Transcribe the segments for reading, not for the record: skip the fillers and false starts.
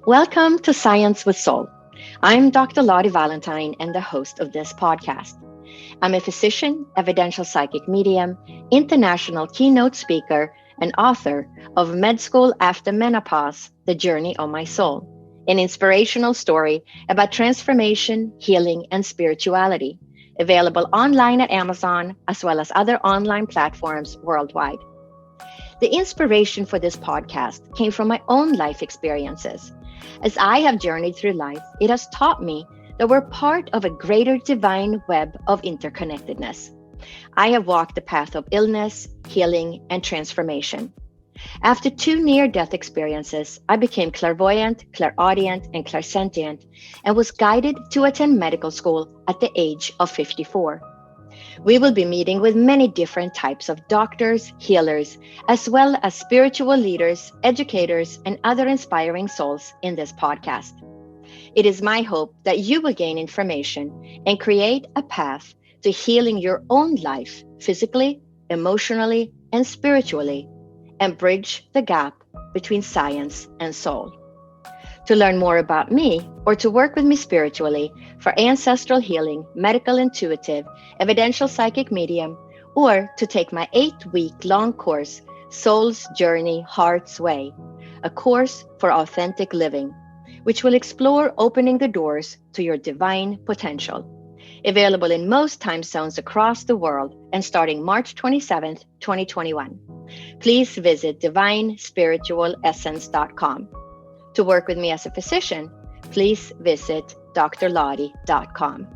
Welcome to Science with Soul. I'm Dr. Lotte Valentin and the host of this podcast. I'm a physician, evidential psychic medium, international keynote speaker, and author of Med School After Menopause, The Journey of My Soul, an inspirational story about transformation, healing, and spirituality, available online at Amazon as well as other online platforms worldwide. The inspiration for this podcast came from my own life experiences. As I have journeyed through life, it has taught me that we're part of a greater divine web of interconnectedness. I have walked the path of illness, healing, and transformation. After two near-death experiences, I became clairvoyant, clairaudient, and clairsentient, and was guided to attend medical school at the age of 54. We will be meeting with many different types of doctors, healers, as well as spiritual leaders, educators, and other inspiring souls in this podcast. It is my hope that you will gain information and create a path to healing your own life physically, emotionally, and spiritually, and bridge the gap between science and soul. To learn more about me or to work with me spiritually for ancestral healing, medical intuitive, evidential psychic medium, or to take my 8-week long course, Soul's Journey, Heart's Way, a course for authentic living, which will explore opening the doors to your divine potential. Available in most time zones across the world and starting March 27th, 2021. Please visit divinespiritualessence.com. To work with me as a physician, please visit drlottie.com.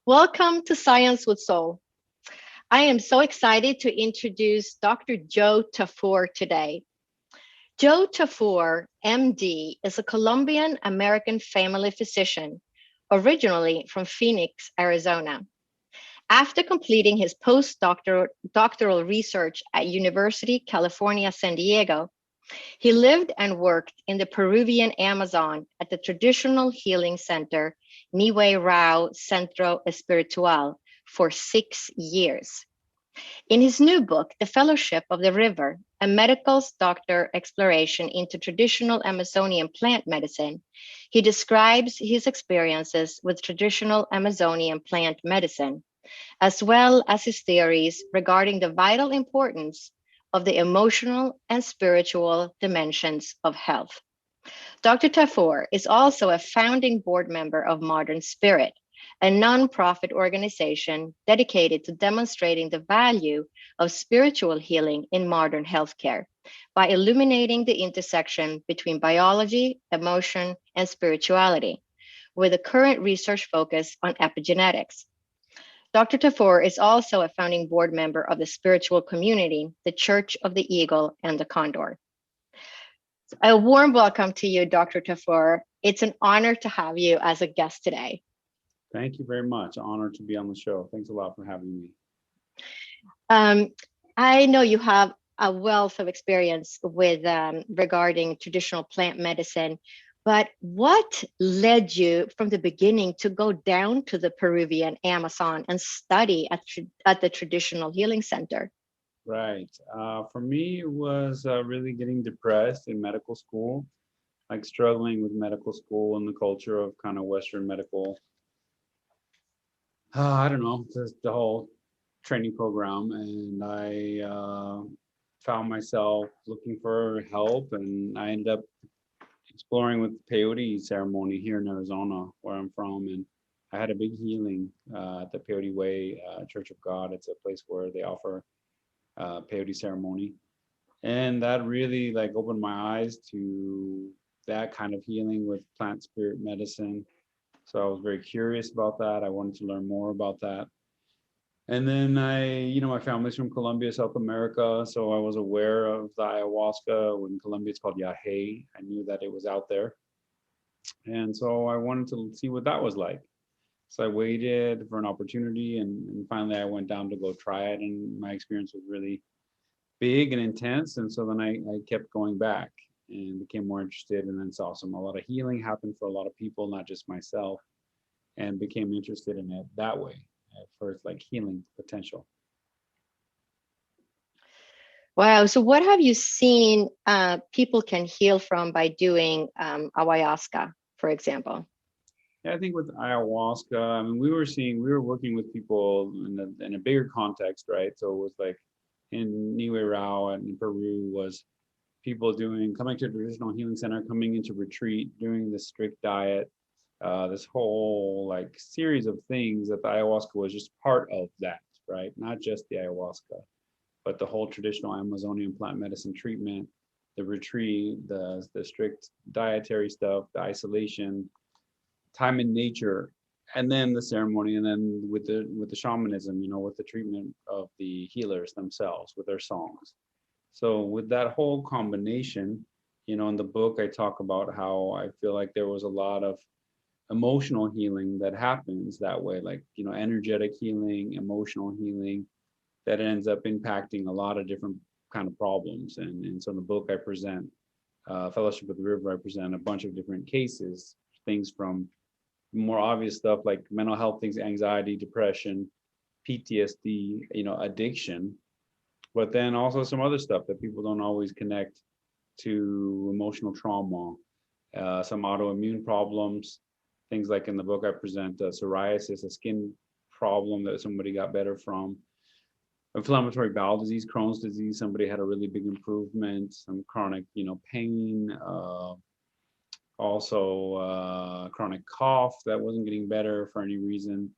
Welcome to Science with Soul. I am so excited to introduce Dr. Joe Tafur today. Joe Tafur M.D. is a Colombian-American family physician, originally from Phoenix, Arizona. After completing his postdoctoral research at University California, San Diego, he lived and worked in the Peruvian Amazon at the traditional healing center Niue Rao Centro Espiritual for 6 years. In his new book, The Fellowship of the River, a medical doctor exploration into traditional Amazonian plant medicine, he describes his experiences with traditional Amazonian plant medicine, as well as his theories regarding the vital importance of the emotional and spiritual dimensions of health. Dr. Tafur is also a founding board member of Modern Spirit, a nonprofit organization dedicated to demonstrating the value of spiritual healing in modern healthcare by illuminating the intersection between biology, emotion, and spirituality, with a current research focus on epigenetics. Dr. Tafur is also a founding board member of the spiritual community, the Church of the Eagle and the Condor. A warm welcome to you, Dr. Tafur. It's an honor to have you as a guest today. Thank you very much. Honored to be on the show. Thanks a lot for having me. I know you have a wealth of experience with regarding traditional plant medicine, but what led you from the beginning to go down to the Peruvian Amazon and study at the traditional healing center? Right. For me, it was really getting depressed in medical school, like struggling with medical school and the culture of kind of Western medical. I don't know, just the whole training program. And I found myself looking for help, and I ended up exploring with the peyote ceremony here in Arizona, where I'm from. And I had a big healing at the Peyote Way Church of God. It's a place where they offer peyote ceremony, and that really like opened my eyes to that kind of healing with plant spirit medicine. So I was very curious about that. I wanted to learn more about that. And then my family's from Colombia, South America, so I was aware of the ayahuasca. In Colombia it's called yahe. I knew that it was out there, and so I wanted to see what that was like. So I waited for an opportunity, and finally I went down to go try it, and my experience was really big and intense. And so then I kept going back and became more interested, and then saw a lot of healing happen for a lot of people, not just myself, and became interested in it that way, for its like healing potential. Wow. So what have you seen people can heal from by doing ayahuasca, for example? Yeah, I think with ayahuasca, I mean, we were working with people in a bigger context, right? So it was like in Niue Rao and in Peru was people coming to a traditional healing center, coming into retreat, doing this strict diet, this whole like series of things that the ayahuasca was just part of that, right? Not just the ayahuasca, but the whole traditional Amazonian plant medicine treatment, the retreat, the strict dietary stuff, the isolation, time in nature, and then the ceremony, and then with the shamanism, with the treatment of the healers themselves with their songs. So with that whole combination, in the book I talk about how I feel like there was a lot of emotional healing that happens that way, like energetic healing, emotional healing, that ends up impacting a lot of different kind of problems. And so in the book I present Fellowship of the River, I present a bunch of different cases, things from more obvious stuff like mental health things, anxiety, depression, PTSD, addiction, but then also some other stuff that people don't always connect to emotional trauma, some autoimmune problems, things like in the book I present psoriasis, a skin problem that somebody got better from, inflammatory bowel disease, Crohn's disease, somebody had a really big improvement, some chronic, pain, also chronic cough that wasn't getting better for any reason,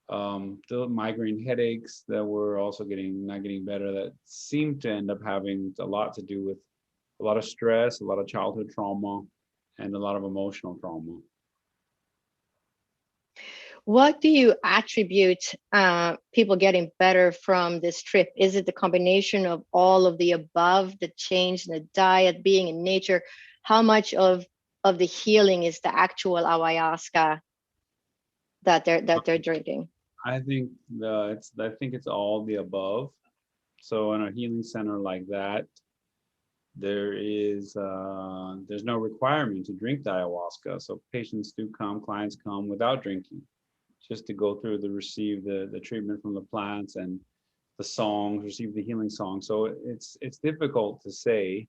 the migraine headaches that were also not getting better, that seemed to end up having a lot to do with a lot of stress, a lot of childhood trauma, and a lot of emotional trauma. What do you attribute people getting better from this trip? Is it the combination of all of the above, the change in the diet, being in nature? How much of the healing is the actual ayahuasca that they're drinking? I think it's all the above. So in a healing center like that, there's no requirement to drink the ayahuasca. So patients do come, clients come without drinking, just to go through receive the treatment from the plants and the songs, receive the healing song. So it's difficult to say,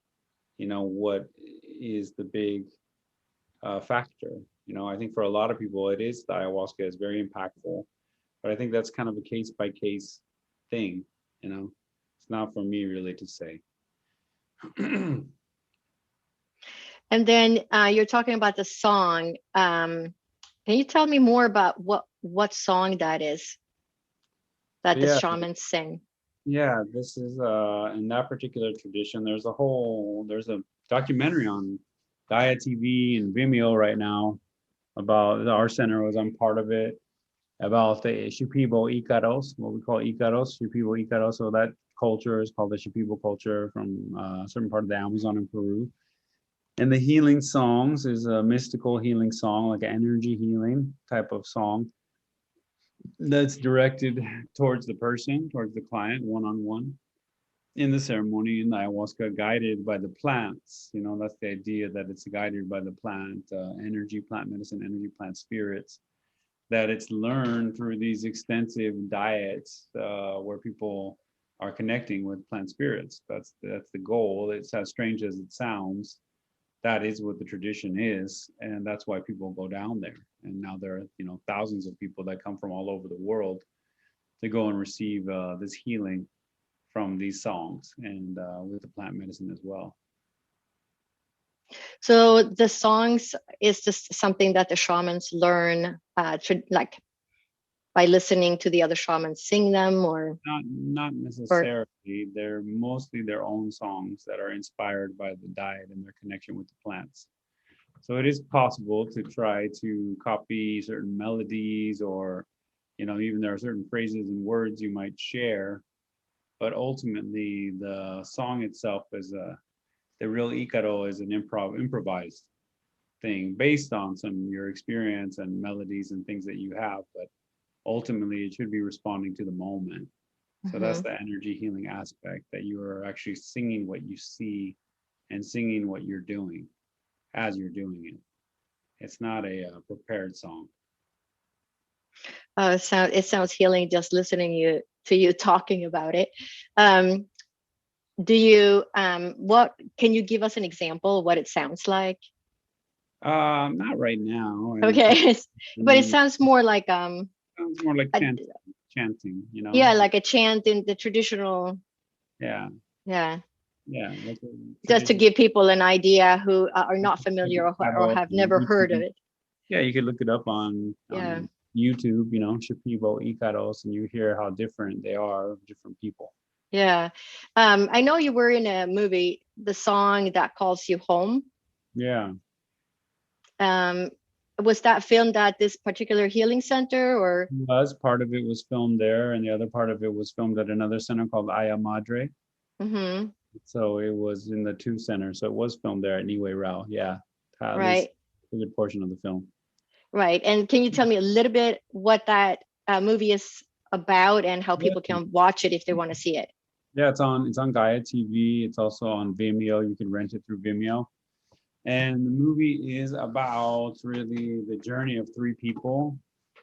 what is the big factor. I think for a lot of people, it is the ayahuasca is very impactful, but I think that's kind of a case by case thing. It's not for me really to say. And then you're talking about the song. Can you tell me more about what song that is that the Yeah, shamans sing? yeah. This is in that particular tradition. There's a documentary on Gaia TV and Vimeo right now about our center. Was I'm part of it, about the Shipibo Icaros, what we call Icaros, Shipibo Icaros. So that culture is called the Shipibo culture from a certain part of the Amazon in Peru. And the healing songs is a mystical healing song, like an energy healing type of song that's directed towards the person, towards the client, one-on-one in the ceremony, in the ayahuasca, guided by the plants. That's the idea, that it's guided by the plant energy, plant medicine, energy, plant spirits, that it's learned through these extensive diets where people are connecting with plant spirits. That's the goal. It's as strange as it sounds. That is what the tradition is, and that's why people go down there. And now there are thousands of people that come from all over the world to go and receive this healing from these songs, and with the plant medicine as well. So the songs is just something that the shamans learn, like by listening to the other shamans sing them, or not necessarily. They're mostly their own songs that are inspired by the diet and their connection with the plants. So it is possible to try to copy certain melodies, or even there are certain phrases and words you might share, but ultimately the song itself is the real Icaro is an improvised thing based on your experience and melodies and things that you have, but ultimately it should be responding to the moment. So that's the energy healing aspect, that you are actually singing what you see and singing what you're doing as you're doing it. It's not a prepared song. It sounds healing just listening to you talking about it. Do you what can you give us an example of what it sounds like? Not right now. And Okay. But it mm, sounds more like sounds more like a, chanting, yeah, like a chant in the traditional, Yeah, yeah, yeah, like a just to traditional give people an idea who are not familiar or paddle have on never heard of YouTube. it. Yeah, you could look it up Yeah. on YouTube, Shipibo Ikaros, and you hear how different they are, different people. Yeah. I know you were in a movie, The Song That Calls You Home. Yeah, Um, was that filmed at this particular healing center or? was part of it was filmed there, and the other part of it was filmed at another center called Aya Madre. Hmm. So it was in the two centers. So it was filmed there at Niue Rao. Yeah, at least Right, a good portion of the film. right. And can you tell me a little bit what that movie is about and how people Yeah. can watch it if they want to see it? Yeah, it's on Gaia TV. It's also on Vimeo. You can rent it through Vimeo. And the movie is about really the journey of three people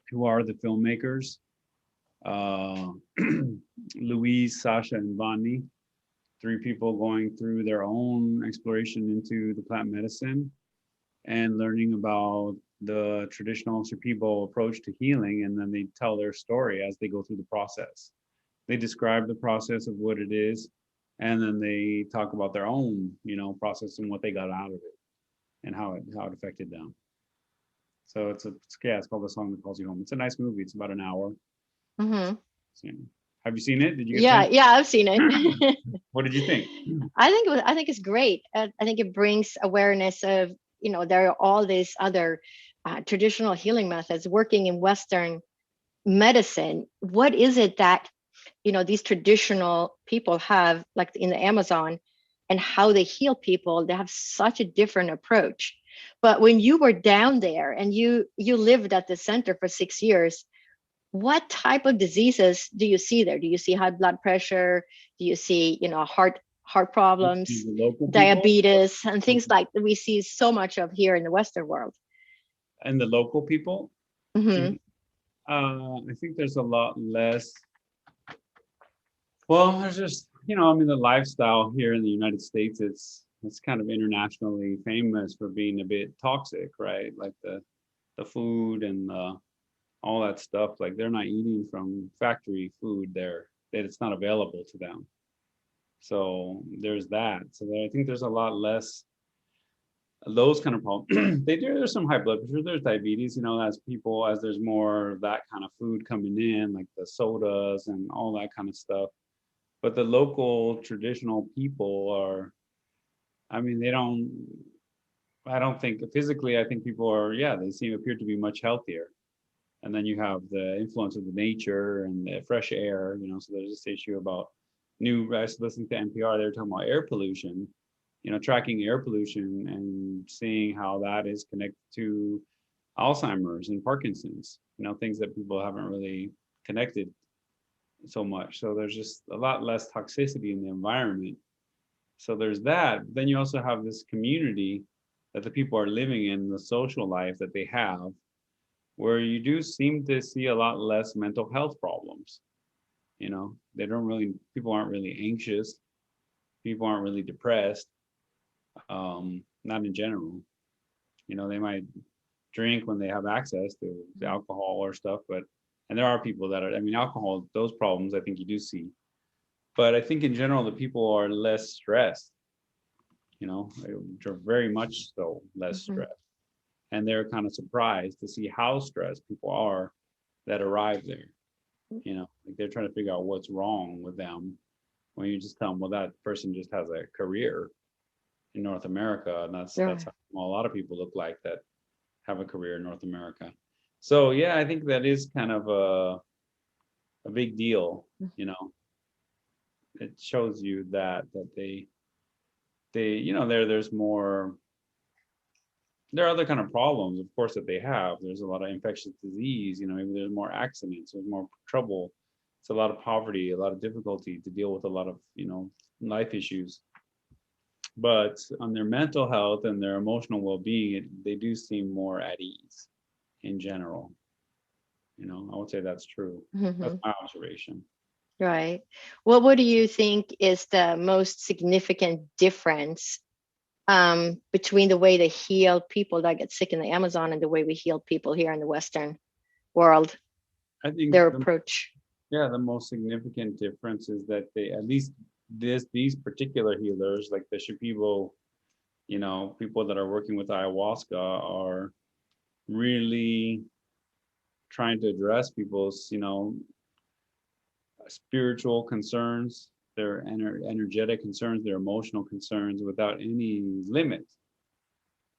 who are the filmmakers, uh, Louise, Sasha, and Vani. Three people going through their own exploration into the plant medicine and learning about the traditional Shipibo approach to healing. And then they tell their story as they go through the process. They describe the process of what it is, and then they talk about their own, process and what they got out of it and how it affected them. So it's called The Song That Calls You Home. It's a nice movie. It's about an hour. Hmm. So, have you seen it? Did you get a Yeah, chance? yeah, I've seen it. What did you think? I think it's great. I think it brings awareness of, there are all these other traditional healing methods working in Western medicine. What is it that, these traditional people have, like in the Amazon, and how they heal people? They have such a different approach. But when you were down there and you lived at the center for 6 years, what type of diseases do you see there? Do you see high blood pressure? Do you see, heart problems, The local people diabetes, and things like that we see so much of here in the Western world? and the local people. Hmm. I think there's a lot less. Well, there's just, I mean, the lifestyle here in the United States, it's kind of internationally famous for being a bit toxic, right? Like the food and all that stuff. Like they're not eating from factory food there, that it's not available to them. So there's that. So I think there's a lot less those kind of problems. There's some high blood pressure, there's diabetes, as there's more of that kind of food coming in, like the sodas and all that kind of stuff. But the local traditional people are, I mean, I don't think physically, I think people are, yeah, they appear to be much healthier. And then you have the influence of the nature and the fresh air, so there's this issue about I was listening to NPR, they were talking about air pollution, tracking air pollution and seeing how that is connected to Alzheimer's and Parkinson's, things that people haven't really connected so much. So there's just a lot less toxicity in the environment. So there's that. But then you also have this community that the people are living in, the social life that they have, where you do seem to see a lot less mental health problems. People aren't really anxious. People aren't really depressed. Not in general. They might drink when they have access to alcohol or stuff, and there are people that are, I mean, alcohol, those problems, I think you do see. But I think in general, the people are less stressed, they're very much so less Hmm. stressed. And they're kind of surprised to see how stressed people are that arrive there. Like they're trying to figure out what's wrong with them when you just tell them, well, that person just has a career in North America, and that's Sure. how a lot of people look like that have a career in North America. So yeah, I think that is kind of a big deal. It shows you that they there's more, there are other kind of problems, of course, that they have. There's a lot of infectious disease, maybe there's more accidents, there's more trouble. It's a lot of poverty, a lot of difficulty to deal with, a lot of, life issues. But on their mental health and their emotional well-being, they do seem more at ease in general. I would say that's true. That's Hmm. my observation. Right. Well, what do you think is the most significant difference between the way they heal people that get sick in the Amazon and the way we heal people here in the Western world, I think their approach? the most significant difference is that they, at least these particular healers, like the Shipibo, people that are working with ayahuasca, are really trying to address people's, spiritual concerns, their energetic concerns, their emotional concerns without any limit.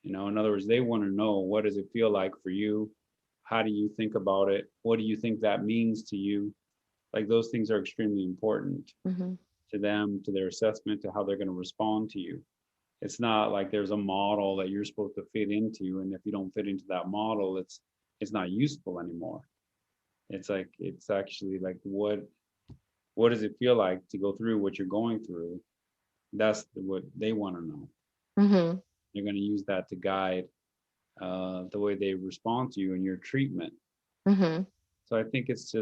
In other words, they want to know, what does it feel like for you? How do you think about it? What do you think that means to you? Like, those things are extremely important Mm-hmm. to them, to their assessment, to how they're going to respond to you. It's not like there's a model that you're supposed to fit into, and if you don't fit into that model, it's not useful anymore. It's like, it's actually like, what does it feel like to go through what you're going through? That's what they want to know. Mm-hmm. They're going to use that to guide the way they respond to you in your treatment. Mm-hmm. So I think it's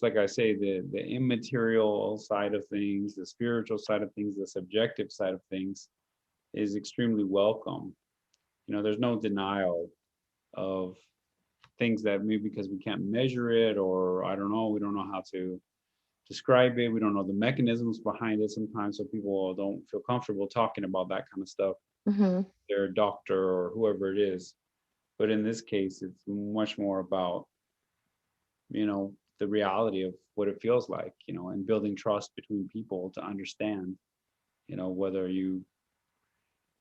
like I say, the immaterial side of things, the spiritual side of things, the subjective side of things is extremely welcome. There's no denial of things that maybe because we can't measure it, or I don't know, we don't know how to describe it. We don't know the mechanisms behind it sometimes, so people don't feel comfortable talking about that kind of stuff. Mm-hmm. Their doctor or whoever it is. But in this case, it's much more about, the reality of what it feels like, and building trust between people to understand, whether you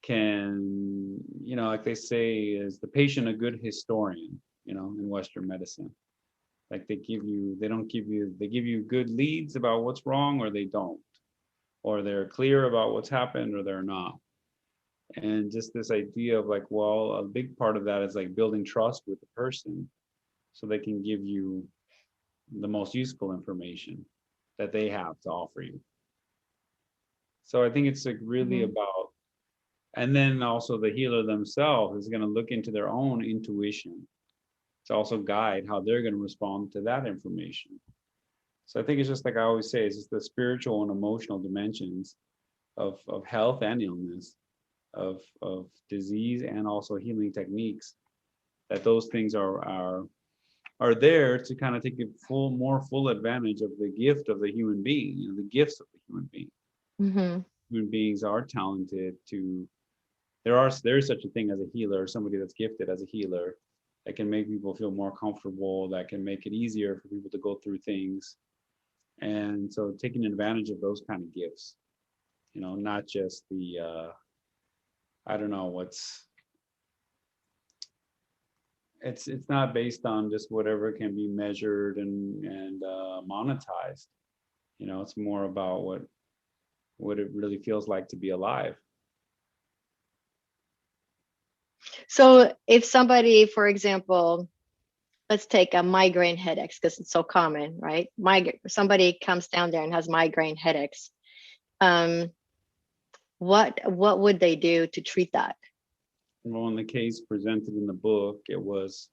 can, like they say, is the patient a good historian, in Western medicine? Like, they don't give you, they give you good leads about what's wrong, or they don't, or they're clear about what's happened, or they're not. And just this idea of like, well, a big part of that is like building trust with the person so they can give you the most useful information that they have to offer you. So I think it's like really Mm-hmm. about, and then also the healer themselves is going to look into their own intuition to also guide how they're going to respond to that information. So I think it's just like I always say, it's just the spiritual and emotional dimensions of health and illness, of disease, and also healing techniques, that those things are there to kind of take a more full advantage of the gift of the human being, the gifts of the human being. Mm-hmm. Human beings are talented to, there's such a thing as a healer, somebody that's gifted as a healer, that can make people feel more comfortable, that can make it easier for people to go through things. And so taking advantage of those kind of gifts, not just the I don't know what's it's not based on just whatever can be measured and monetized. It's more about what it really feels like to be alive. So if somebody, for example, let's take a migraine headaches because it's so common, right? Somebody comes down there and has migraine headaches. Um, what would they do to treat that? Well, in the case presented in the book, it was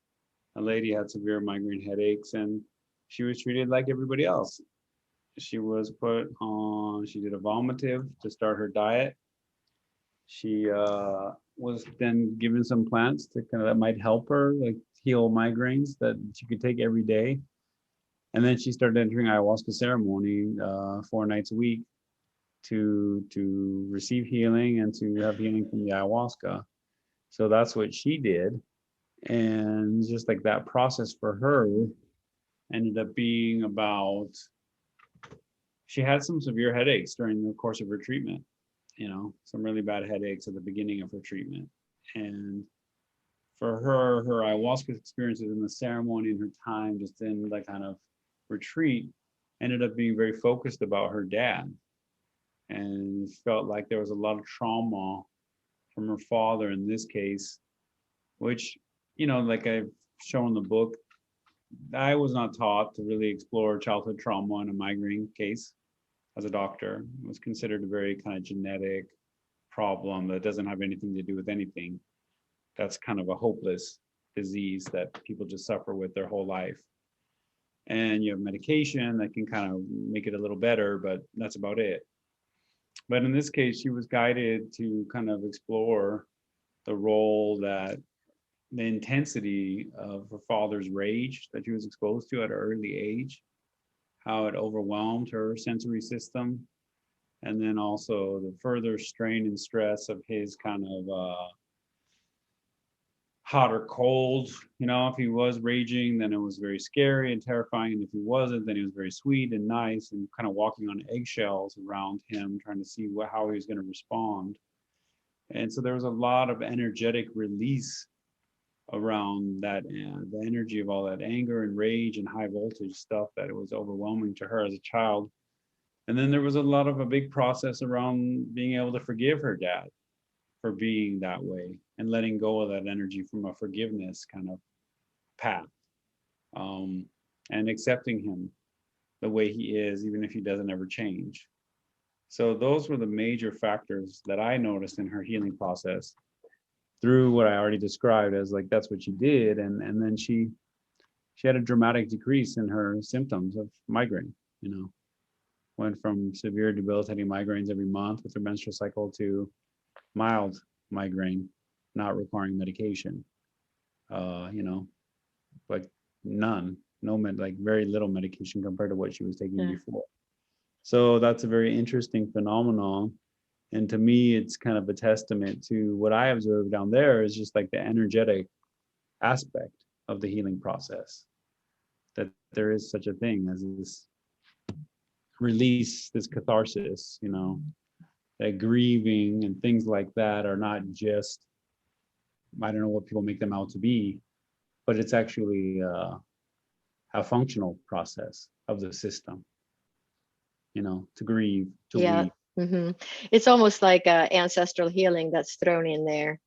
a lady had severe migraine headaches, and she was treated like everybody else. She was put on, she did a vomitive to start her diet. She was then given some plants to kind of that might help her, like heal migraines, that she could take every day. And then she started entering ayahuasca ceremony 4 nights a week to receive healing and to have healing from the ayahuasca. So that's what she did. And just like that process for her ended up being about, she had some severe headaches during the course of her treatment, some really bad headaches at the beginning of her treatment. And for her ayahuasca experiences in the ceremony and her time just in that kind of retreat ended up being very focused about her dad, and felt like there was a lot of trauma from her father in this case, which, like I've shown in the book, I was not taught to really explore childhood trauma in a migraine case as a doctor. It was considered a very kind of genetic problem that doesn't have anything to do with anything. That's kind of a hopeless disease that people just suffer with their whole life. and you have medication that can kind of make it a little better, but that's about it. But in this case, she was guided to kind of explore the role that the intensity of her father's rage that she was exposed to at an early age, how it overwhelmed her sensory system, and then also the further strain and stress of his kind of hot or cold. If he was raging, then it was very scary and terrifying. And if he wasn't, then he was very sweet and nice and kind of walking on eggshells around him, trying to see how he was going to respond. And so there was a lot of energetic release around that, and the energy of all that anger and rage and high voltage stuff that it was overwhelming to her as a child. And then there was a big process around being able to forgive her dad for being that way and letting go of that energy from a forgiveness kind of path, and accepting him the way he is, even if he doesn't ever change. So those were the major factors that I noticed in her healing process through what I already described as like, that's what she did. And then she had a dramatic decrease in her symptoms of migraine, went from severe debilitating migraines every month with her menstrual cycle to mild migraine, not requiring medication, like like very little medication compared to what she was taking before. So that's a very interesting phenomenon. And to me, it's kind of a testament to what I observed down there is just like the energetic aspect of the healing process, that there is such a thing as this release, this catharsis, that grieving and things like that are not just, I don't know what people make them out to be, but it's actually a functional process of the system, to grieve, to weep. Mm-hmm. It's almost like ancestral healing that's thrown in there,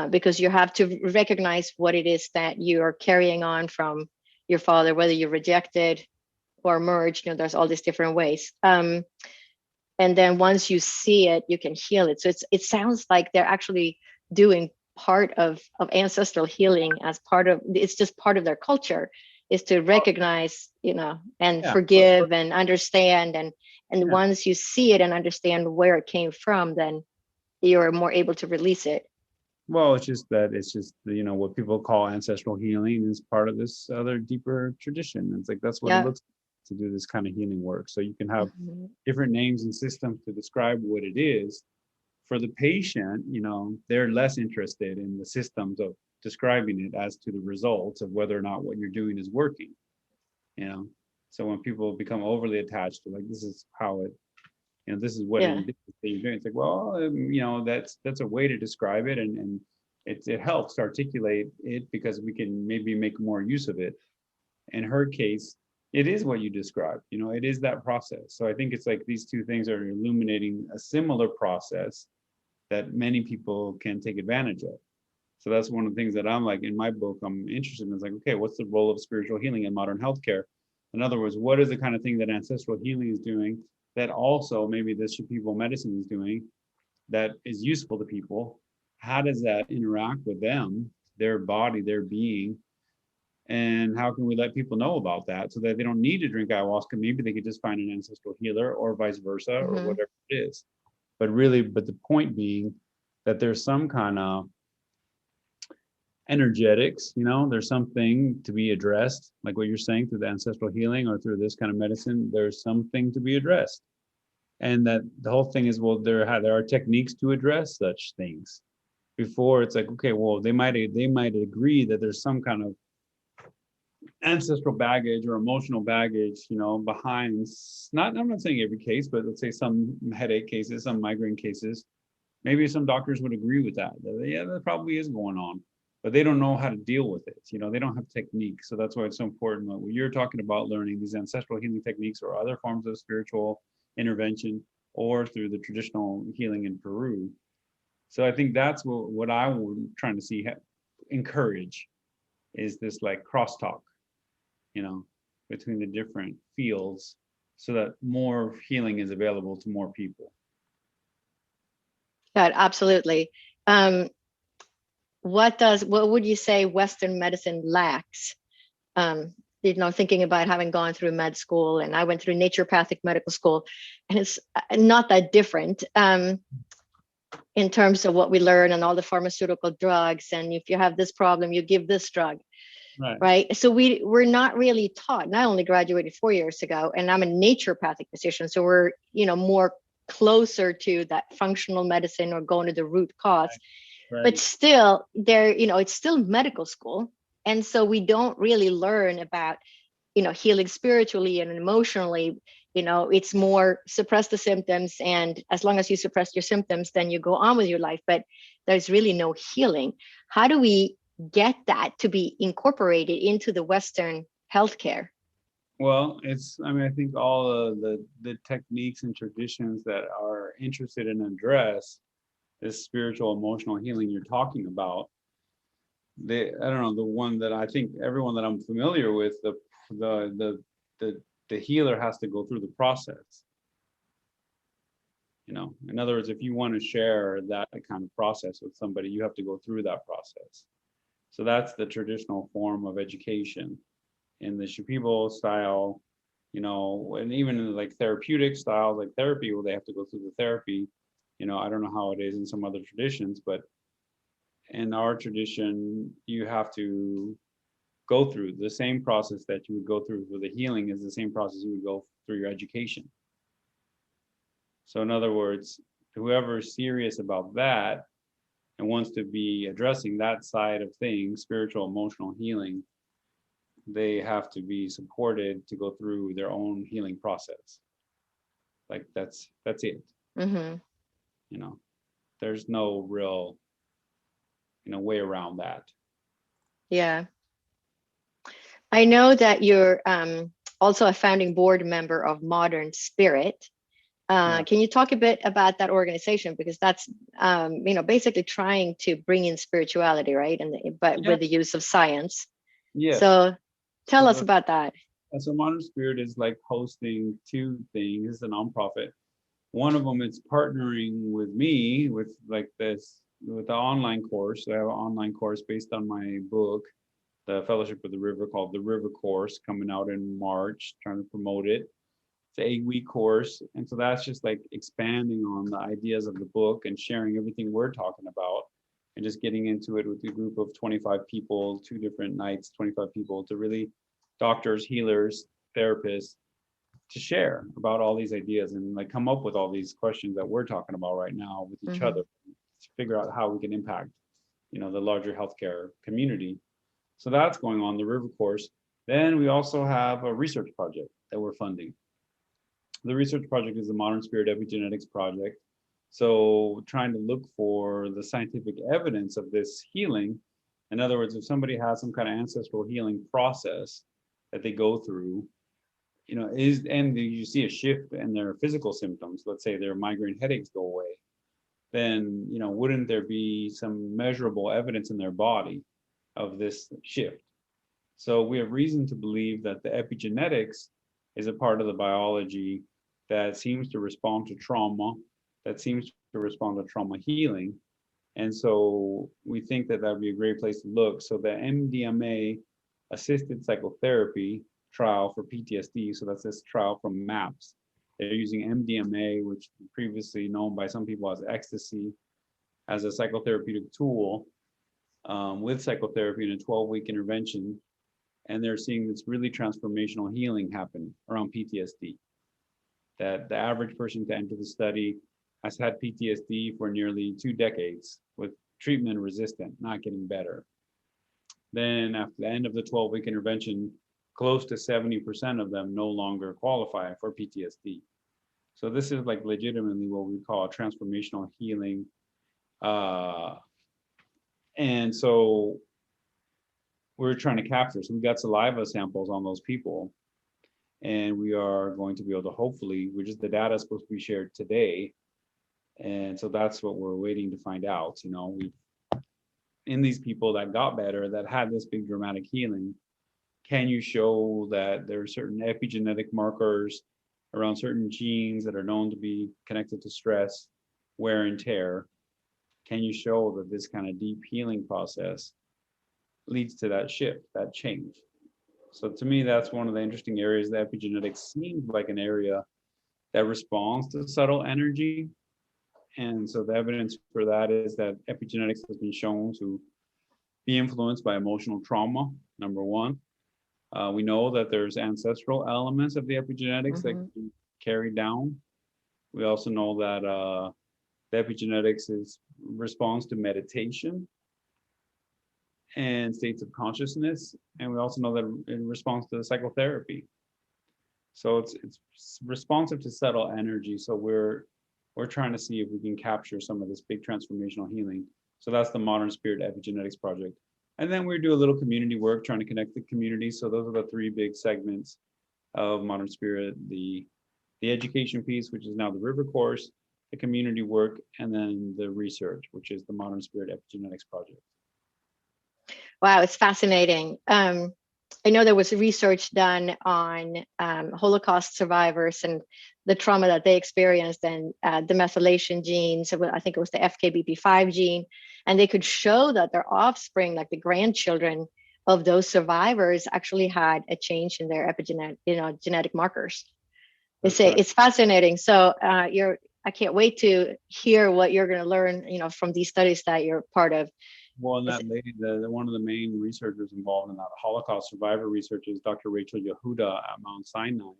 because you have to recognize what it is that you're carrying on from your father, whether you rejected or merged. There's all these different ways. And then once you see it, you can heal it. So it sounds like they're actually doing part of ancestral healing as it's just part of their culture, is to recognize, and forgive and understand. And once you see it and understand where it came from, then you're more able to release it. Well, it's just what people call ancestral healing is part of this other deeper tradition. It's like, that's what it looks like to do this kind of healing work. So you can have different names and systems to describe what it is. For the patient, they're less interested in the systems of describing it as to the results of whether or not what you're doing is working. So when people become overly attached to like, this is how it, this is what it is that you're doing. It's like, well, that's a way to describe it, and it helps articulate it because we can maybe make more use of it. In her case, it is what you described. It is that process. So I think it's like these two things are illuminating a similar process that many people can take advantage of. So that's one of the things that I'm like, in my book, I'm interested in. It's like, okay, what's the role of spiritual healing in modern healthcare? In other words, what is the kind of thing that ancestral healing is doing that also maybe this people medicine is doing that is useful to people? How does that interact with them, their body, their being? And how can we let people know about that so that they don't need to drink ayahuasca? Maybe they could just find an ancestral healer, or vice versa, or whatever it is. But the point being that there's some kind of energetics, there's something to be addressed, like what you're saying, through the ancestral healing or through this kind of medicine. There's something to be addressed, and that the whole thing is, well, there are techniques to address such things. Before, it's like, okay, well, they might agree that there's some kind of ancestral baggage or emotional baggage, behind, I'm not saying every case, but let's say some headache cases, some migraine cases, maybe some doctors would agree with that. That probably is going on, but they don't know how to deal with it. They don't have technique. So that's why it's so important that when you're talking about learning these ancestral healing techniques or other forms of spiritual intervention, or through the traditional healing in Peru. So I think that's what I'm trying to see encourage, is this like crosstalk, between the different fields, so that more healing is available to more people. Yeah, absolutely. What would you say Western medicine lacks thinking about having gone through med school, and I went through naturopathic medical school, and it's not that different in terms of what we learn and all the pharmaceutical drugs. And if you have this problem, you give this drug, right? So we're not really taught. And I only graduated 4 years ago, and I'm a naturopathic physician. So we're, more closer to that functional medicine or going to the root cause. Right. But still there, it's still medical school. And so we don't really learn about, healing spiritually and emotionally. It's more suppress the symptoms. And as long as you suppress your symptoms, then you go on with your life. But there's really no healing. How do we get that to be incorporated into the Western healthcare? Well, I think all of the techniques and traditions that are interested in address this spiritual emotional healing you're talking about, I don't know, the one that I think everyone that I'm familiar with, the healer has to go through the process. In other words, if you want to share that kind of process with somebody, you have to go through that process. So that's the traditional form of education. In the Shipibo style, and even in like therapeutic styles, like therapy, where they have to go through the therapy. I don't know how it is in some other traditions, but in our tradition, you have to go through the same process that you would go through for the healing is the same process you would go through your education. So in other words, whoever is serious about that and wants to be addressing that side of things, spiritual, emotional healing, they have to be supported to go through their own healing process. Like that's it. Mm-hmm. There's no real, way around that. Yeah. I know that you're also a founding board member of Modern Spirit. Can you talk a bit about that organization? Because that's, basically trying to bring in spirituality, right? But with the use of science. Yes. So tell us about that. So Modern Spirit is like hosting two things. It's a nonprofit. One of them is partnering with me with the online course. I have an online course based on my book, The Fellowship of the River, called The River Course, coming out in March, trying to promote it. It's an 8-week course. And so that's just like expanding on the ideas of the book and sharing everything we're talking about and just getting into it with a group of 25 people, 2 different nights, 25 people, to really doctors, healers, therapists, to share about all these ideas and like come up with all these questions that we're talking about right now with each other to figure out how we can impact, the larger healthcare community. So that's going on, the River Course. Then we also have a research project that we're funding. The research project is the Modern Spirit Epigenetics Project. So trying to look for the scientific evidence of this healing. In other words, if somebody has some kind of ancestral healing process that they go through, and you see a shift in their physical symptoms, let's say their migraine headaches go away, then, wouldn't there be some measurable evidence in their body of this shift? So we have reason to believe that the epigenetics is a part of the biology that seems to respond to trauma, that seems to respond to trauma healing. And so we think that would be a great place to look. So the MDMA assisted psychotherapy trial for PTSD, so that's this trial from MAPS. They're using MDMA, which previously known by some people as ecstasy, as a psychotherapeutic tool with psychotherapy in a 12-week intervention. And they're seeing this really transformational healing happen around PTSD. That the average person to enter the study has had PTSD for nearly 2 decades with treatment resistant, not getting better. Then after the end of the 12-week intervention, close to 70% of them no longer qualify for PTSD. So this is like legitimately what we call transformational healing. And so we're trying to capture. So we got saliva samples on those people. And we are going to be able to hopefully, the data is supposed to be shared today. And so that's what we're waiting to find out. In these people that got better, that had this big dramatic healing, can you show that there are certain epigenetic markers around certain genes that are known to be connected to stress, wear and tear? Can you show that this kind of deep healing process leads to that shift, that change? So to me, that's one of the interesting areas. The epigenetics seems like an area that responds to subtle energy. And so the evidence for that is that epigenetics has been shown to be influenced by emotional trauma, number one. We know that there's ancestral elements of the epigenetics that can be carried down. We also know that the epigenetics is responds to meditation and states of consciousness. And we also know that in response to psychotherapy. So it's responsive to subtle energy. So we're trying to see if we can capture some of this big transformational healing. So that's the Modern Spirit Epigenetics Project. And then we do a little community work trying to connect the community. So those are the three big segments of Modern Spirit: the education piece, which is now the River Course, the community work, and then the research, which is the Modern Spirit Epigenetics Project. Wow, it's fascinating. I know there was research done on Holocaust survivors and the trauma that they experienced, and the methylation genes. So I think it was the FKBP5 gene, and they could show that their offspring, like the grandchildren of those survivors, actually had a change in their epigenetic, genetic markers. They say it's fascinating. So I can't wait to hear what you're going to learn, from these studies that you're part of. Well, and that lady, one of the main researchers involved in that Holocaust survivor research is Dr. Rachel Yehuda at Mount Sinai,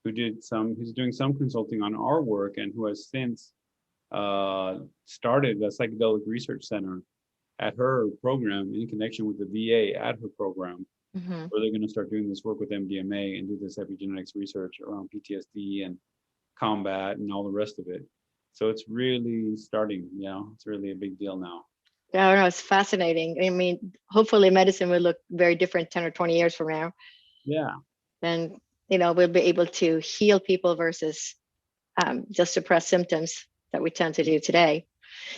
who's doing some consulting on our work, and who has since started a psychedelic research center at her program in connection with the VA at her program, where they're going to start doing this work with MDMA and do this epigenetics research around PTSD and combat and all the rest of it. So it's really starting, it's really a big deal now. Yeah, I know, it's fascinating. I mean, hopefully medicine will look very different 10 or 20 years from now. Yeah. And, we'll be able to heal people versus just suppress symptoms that we tend to do today.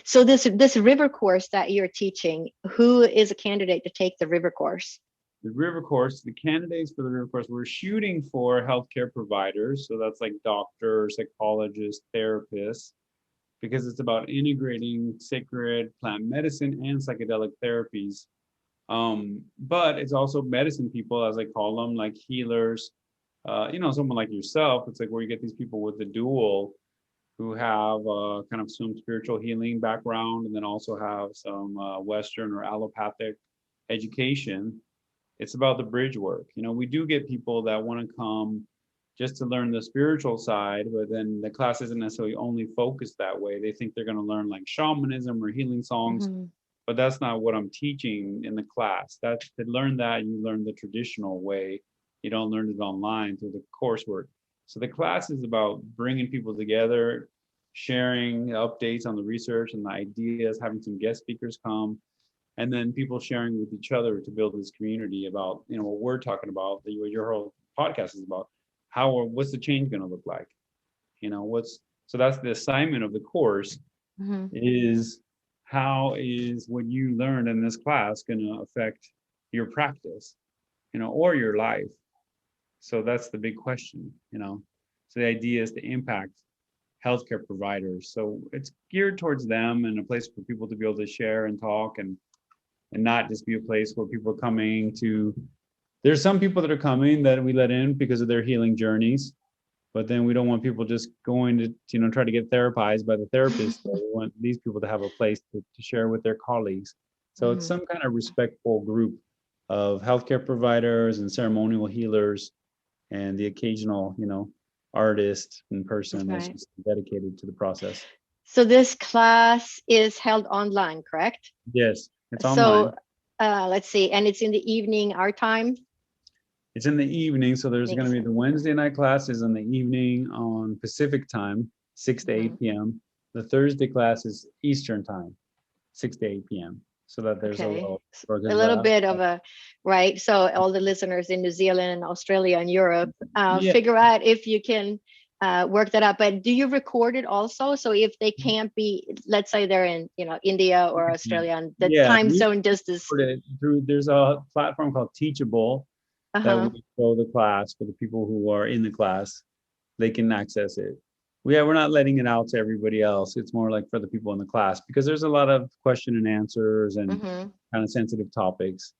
So this river course that you're teaching, who is a candidate to take the river course? The river course, the candidates for the river course, we're shooting for healthcare providers. So that's like doctors, psychologists, therapists, because it's about integrating sacred plant medicine and psychedelic therapies. But it's also medicine people, as I call them, like healers, someone like yourself. It's like where you get these people with the dual, who have kind of some spiritual healing background, and then also have some Western or allopathic education. It's about the bridge work. We do get people that want to come just to learn the spiritual side, but then the class isn't necessarily only focused that way. They think they're going to learn like shamanism or healing songs, but that's not what I'm teaching in the class. To learn that, you learn the traditional way. You don't learn it online through the coursework. So the class is about bringing people together, sharing updates on the research and the ideas, having some guest speakers come, and then people sharing with each other to build this community about, what we're talking about, what your whole podcast is about. What's the change going to look like? So that's the assignment of the course, is how is what you learned in this class going to affect your practice, or your life? So that's the big question, So the idea is to impact healthcare providers. So it's geared towards them and a place for people to be able to share and talk and not just be a place where people are coming to. There's some people that are coming that we let in because of their healing journeys, but then we don't want people just going to, try to get therapized by the therapist. So we want these people to have a place to share with their colleagues. So it's some kind of respectful group of healthcare providers and ceremonial healers and the occasional, artist and person that's just dedicated to the process. So this class is held online, correct? Yes, it's online. So let's see, and it's in the evening, our time? It's in the evening, so there's going to be the Wednesday night classes in the evening on Pacific time, 6 to 8 p.m. The Thursday class is Eastern time, 6 to 8 p.m. So that there's a little bit of a, right? So all the listeners in New Zealand and Australia and Europe, figure out if you can work that out. But do you record it also? So if they can't be, let's say they're in, India or Australia, and the time zone distance. There's a platform called Teachable that we show the class for the people who are in the class. They can access it. We're not letting it out to everybody else. It's more like for the people in the class, because there's a lot of question and answers and kind of sensitive topics.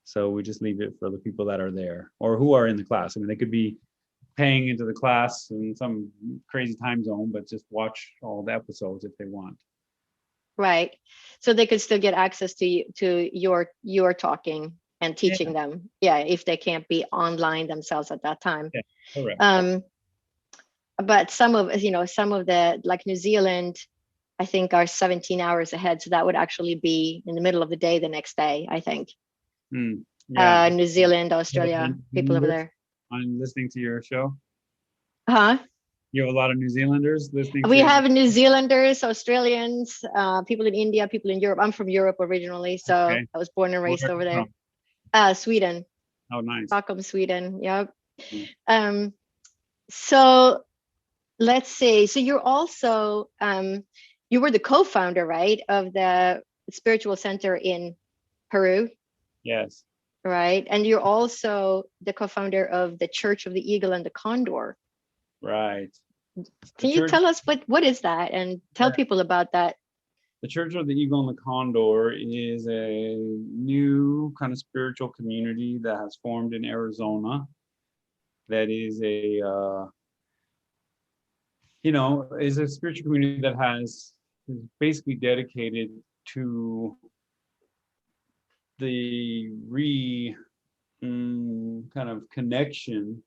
So we just leave it for the people that are there or who are in the class. I mean, they could be paying into the class in some crazy time zone, but just watch all the episodes if they want. Right. So they could still get access to your talking and teaching them. Yeah, if they can't be online themselves at that time. Yeah, correct. But some of the, like New Zealand, I think are 17 hours ahead. So that would actually be in the middle of the day the next day, I think. Yeah. New Zealand, Australia, people over there. I'm listening to your show. Huh? You have a lot of New Zealanders listening. We have New Zealanders, Australians, people in India, people in Europe. I'm from Europe originally, so I was born and raised over there. Sweden. Oh, nice. Stockholm, Sweden. Yep. So let's see. So you're also you were the co-founder, right, of the spiritual center in Peru. Yes. Right, and you're also the co-founder of the Church of the Eagle and the Condor. Right. Can you tell us what is that, and tell people about that? The Church of the Eagle and the Condor is a new kind of spiritual community that has formed in Arizona. That is is a spiritual community that is basically dedicated to the kind of connection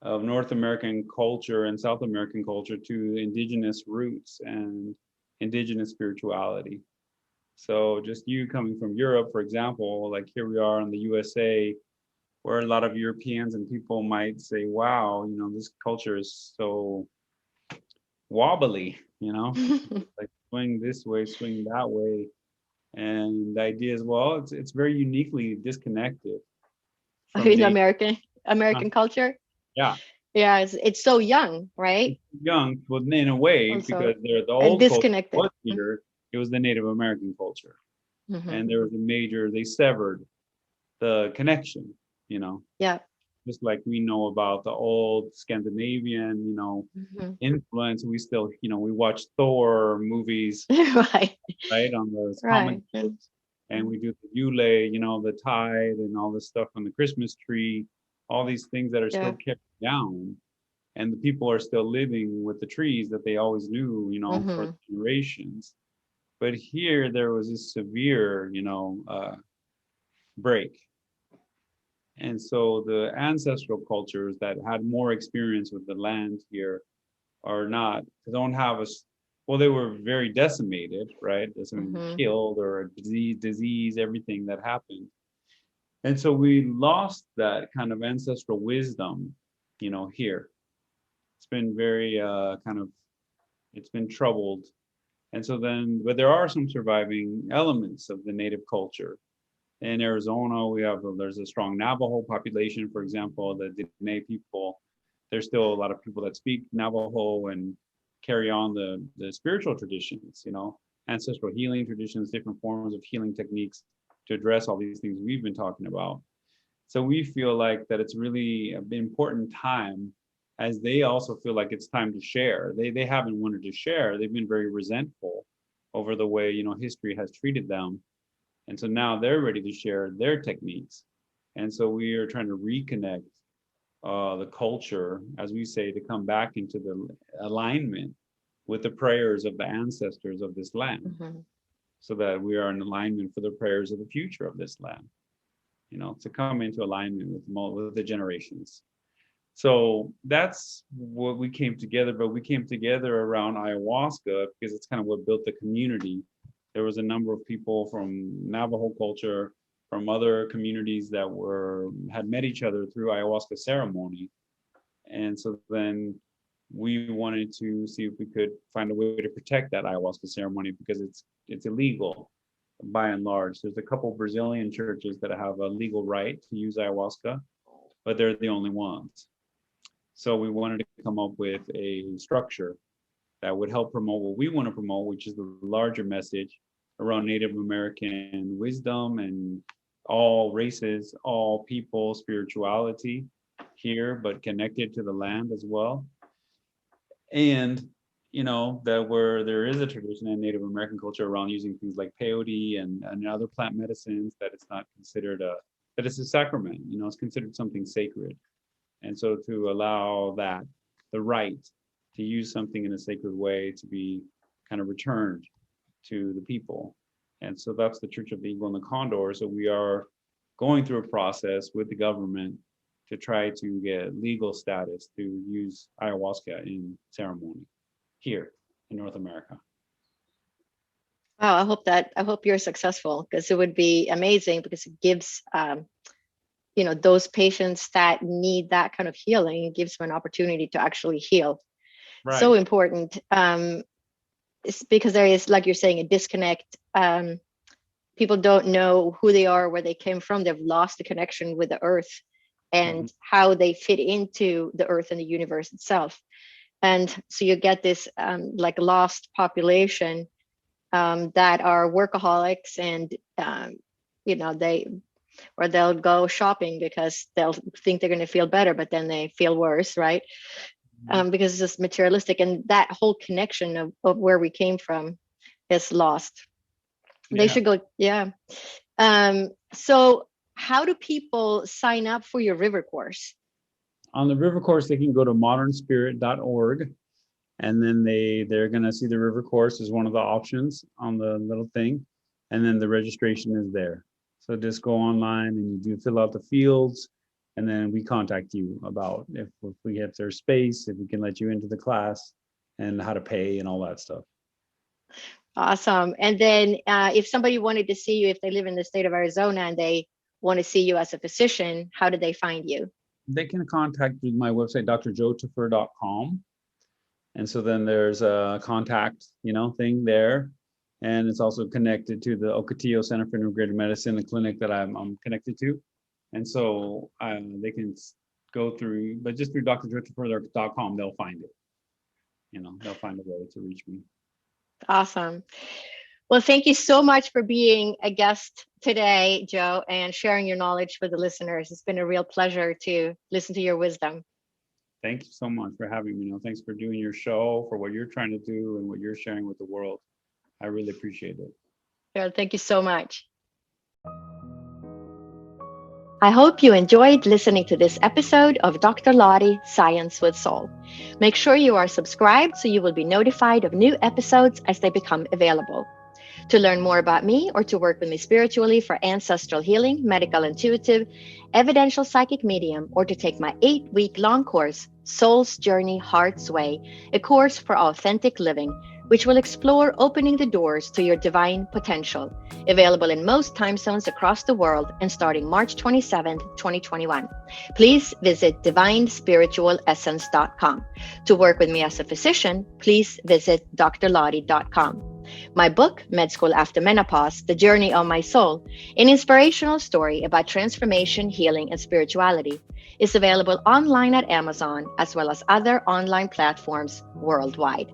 of North American culture and South American culture to indigenous roots and indigenous spirituality. So just you coming from Europe, for example, like here we are in the USA, where a lot of Europeans and people might say, wow, this culture is so wobbly, like swing this way, swing that way. And the idea is, well, it's very uniquely disconnected from the American culture. Yeah. Yeah, it's so young, right? It's young, well, in a way, also, because they're the old disconnected. Culture was here. It was the Native American culture, and there was they severed the connection. Yeah. Just like we know about the old Scandinavian, influence. We still, we watch Thor movies, right, on those comic books, and we do the Yule, the tide, and all this stuff on the Christmas tree. All these things that are still kept down, and the people are still living with the trees that they always knew, for generations. But here there was this severe, break. And so the ancestral cultures that had more experience with the land here don't have they were very decimated, right? Killed or disease, everything that happened. And so we lost that kind of ancestral wisdom, here. It's been very it's been troubled. And so but there are some surviving elements of the native culture. In Arizona, there's a strong Navajo population, for example, the Diné people. There's still a lot of people that speak Navajo and carry on the spiritual traditions, ancestral healing traditions, different forms of healing techniques to address all these things we've been talking about. So we feel like that it's really an important time, as they also feel like it's time to share. They haven't wanted to share. They've been very resentful over the way, history has treated them. And so now they're ready to share their techniques. And so we are trying to reconnect the culture, as we say, to come back into the alignment with the prayers of the ancestors of this land, so that we are in alignment for the prayers of the future of this land, to come into alignment with the generations. So that's what we came together, but we came together around ayahuasca because it's kind of what built the community. There was a number of people from Navajo culture, from other communities that had met each other through ayahuasca ceremony. And so then we wanted to see if we could find a way to protect that ayahuasca ceremony, because it's illegal by and large. There's a couple Brazilian churches that have a legal right to use ayahuasca, but they're the only ones. So we wanted to come up with a structure that would help promote what we want to promote, which is the larger message around Native American wisdom and all races, all people, spirituality here, but connected to the land as well. And, that where there is a tradition in Native American culture around using things like peyote and other plant medicines, that it's not considered that it's a sacrament, it's considered something sacred. And so to allow that, the right to use something in a sacred way to be kind of returned to the people. And so that's the Church of the Eagle and the Condor. So we are going through a process with the government to try to get legal status to use ayahuasca in ceremony here in North America. Wow, I hope you're successful, because it would be amazing, because it gives those patients that need that kind of healing, it gives them an opportunity to actually heal. Right. So important. It's because there is, like you're saying, a disconnect. People don't know who they are, where they came from. They've lost the connection with the earth and how they fit into the earth and the universe itself. And so you get this like lost population that are workaholics, and they'll go shopping because they'll think they're going to feel better, but then they feel worse, right? Because it's just materialistic, and that whole connection of where we came from is lost. They should go. Yeah. So how do people sign up for your river course? On the river course, they can go to modernspirit.org, and then they're going to see the river course as one of the options on the little thing, and then the registration is there. So just go online and you do fill out the fields, and then we contact you about if there's space, if we can let you into the class, and how to pay and all that stuff. Awesome. And then if somebody wanted to see you, if they live in the state of Arizona and they want to see you as a physician, how do they find you? They can contact my website, drjoetafur.com. And so then there's a contact, thing there. And it's also connected to the Ocotillo Center for Integrative Medicine, the clinic that I'm connected to. And so they can go through, but just through drjoetafur.com, they'll find it. They'll find a way to reach me. Awesome. Well, thank you so much for being a guest today, Joe, and sharing your knowledge with the listeners. It's been a real pleasure to listen to your wisdom. Thank you so much for having me. Thanks for doing your show, for what you're trying to do and what you're sharing with the world. I really appreciate it. Yeah, thank you so much. I hope you enjoyed listening to this episode of Dr. Lotte Science with Soul. Make sure you are subscribed so you will be notified of new episodes as they become available. To learn more about me or to work with me spiritually for ancestral healing, medical intuitive, evidential psychic medium, or to take my 8-week-long course, Soul's Journey, Heart's Way, a course for authentic living, which will explore opening the doors to your divine potential, available in most time zones across the world and starting March 27th, 2021. Please visit divinespiritualessence.com. To work with me as a physician, please visit drlotte.com. My book, Med School After Menopause, The Journey of My Soul, an inspirational story about transformation, healing, and spirituality, is available online at Amazon as well as other online platforms worldwide.